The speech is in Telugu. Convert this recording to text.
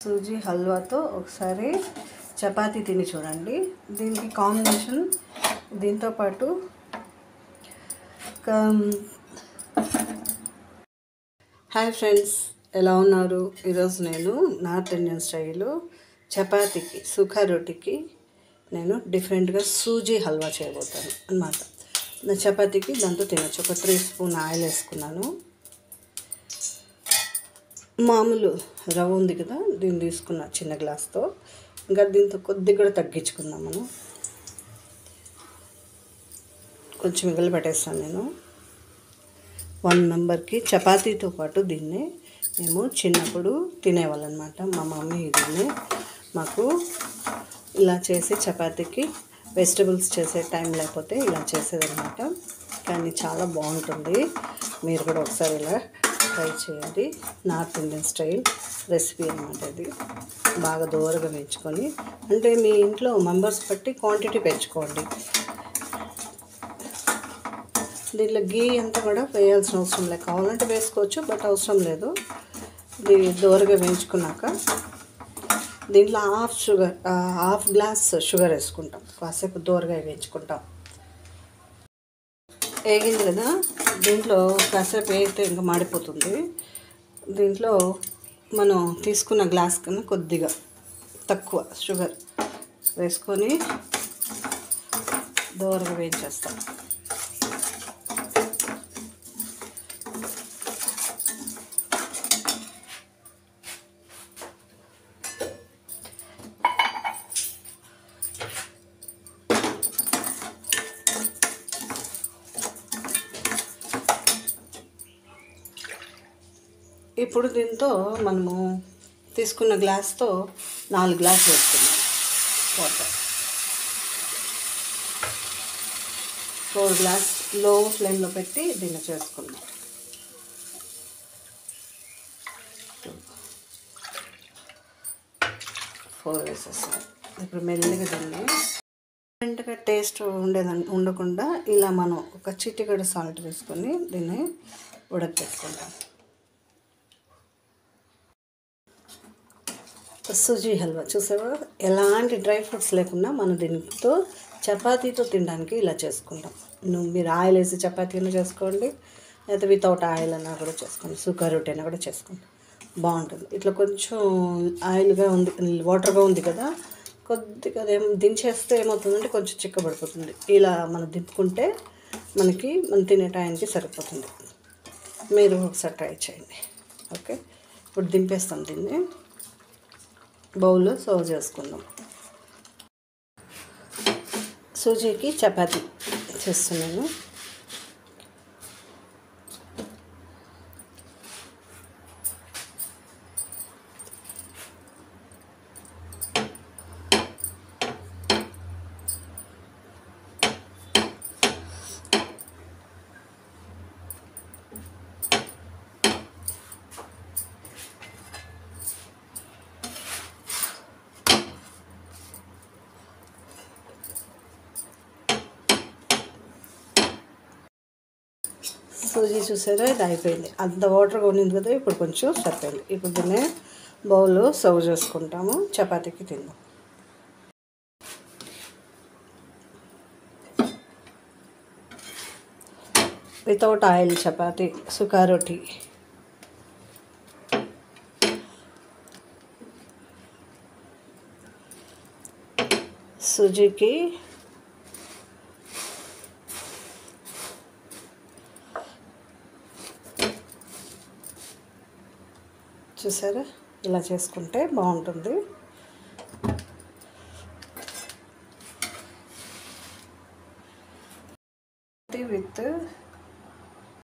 సూజీ హల్వాతో ఒకసారి చపాతీ తిని చూడండి. దీనికి కాంబినేషన్ దీంతో పాటు హాయ్ ఫ్రెండ్స్, ఎలా ఉన్నారు? ఈరోజు నేను నార్త్ ఇండియన్ స్టైలు చపాతీకి సుఖా రోటీకి నేను డిఫరెంట్గా సూజీ హల్వా చేయబోతాను అన్నమాట. నా చపాతీకి దాంతో తినచ్చు. ఒక 3 స్పూన్ ఆయిల్ వేసుకున్నాను. మామూలు రవ్వ ఉంది కదా, దీన్ని తీసుకున్న చిన్న గ్లాస్తో. ఇంకా దీంతో కొద్దిగా కూడా తగ్గించుకుందాం మనం. కొంచెం మిగిలి పెట్టేస్తాను నేను. 1 మెంబర్కి చపాతీతో పాటు దీన్ని మేము చిన్నప్పుడు తినేవాళ్ళం అనమాట. మా మమ్మీ దీన్ని మాకు ఇలా చేసి చపాతీకి వెజిటబుల్స్ చేసే టైం లేకపోతే ఇలా చేసేదన్నమాట. కానీ చాలా బాగుంటుంది. మీరు కూడా ఒకసారి ఇలా ట్రై చేయండి. నార్త్ ఇండియన్ స్టైల్ రెసిపీ అన్నమాట. ఇది బాగా దూరగా వేయించుకొని, అంటే మీ ఇంట్లో మెంబర్స్ బట్టి క్వాంటిటీ పెంచుకోండి. దీంట్లో గీ అంతా కూడా వేయాల్సిన అవసరం లేదు. కావాలంటే వేసుకోవచ్చు, బట్ అవసరం లేదు. ఇది దూరగా వేయించుకున్నాక దీంట్లో హాఫ్ గ్లాస్ షుగర్ వేసుకుంటాం. కాసేపు దూరగా వేయించుకుంటాం. వేగింది కదా, దీంట్లో కాసేపు వేగితే ఇంకా మాడిపోతుంది. దీంట్లో మనం తీసుకున్న గ్లాస్ కన్నా కొద్దిగా తక్కువ షుగర్ వేసుకొని దూరగా వేయించేస్తాం. ఇప్పుడు దీంతో మనము తీసుకున్న గ్లాస్తో 4 గ్లాసులు వేసుకున్నాం వాటర్. 4 గ్లాస్ లో ఫ్లేమ్లో పెట్టి దీన్ని చేసుకున్నాం. 4 వేసేస్తాం. ఇప్పుడు మెల్లిగా దీన్ని డిఫరెంట్గా టేస్ట్ ఉండకుండా ఇలా మనం ఒక చిటికెడు సాల్ట్ వేసుకొని దీన్ని ఉడకపెట్టుకుంటాం. సూజీ హల్వా చూసావా, ఎలాంటి డ్రై ఫ్రూట్స్ లేకుండా మనం దీంతో చపాతీతో తినడానికి ఇలా చేసుకుంటాం. మీరు ఆయిల్ వేసి చపాతీ అయినా చేసుకోండి, లేకపోతే వితౌట్ ఆయిల్ అన్నా కూడా చేసుకోండి. సుఖా రోటీ అయినా కూడా చేసుకోండి, బాగుంటుంది. ఇట్లా కొంచెం ఆయిల్గా ఉంది, వాటర్గా ఉంది కదా, కొద్దిగా దించేస్తే ఏమవుతుందంటే కొంచెం చిక్కబడిపోతుంది. ఇలా మనం దింపుకుంటే మనం తినే టైంకి సరిపోతుంది. మీరు ఒకసారి ట్రై చేయండి. ఓకే, ఇప్పుడు దింపేస్తాం. దీన్ని బౌల్లో సర్వ్ చేసుకుందాం. సూజీకి చపాతీ చేస్తున్నాను. సూజీ చూసారా, ఇది అయిపోయింది. అంత వాటర్గా ఉన్నింది కదా, ఇప్పుడు కొంచెం సరిపోయింది. ఇప్పుడు దీన్ని బౌల్లో సర్వ్ చేసుకుంటాము. చపాతీకి తిందాం. వితౌట్ ఆయిల్ చపాతీ సుఖా రోటీ. సూజీకి చూసారా, ఇలా చేసుకుంటే బాగుంటుంది. విత్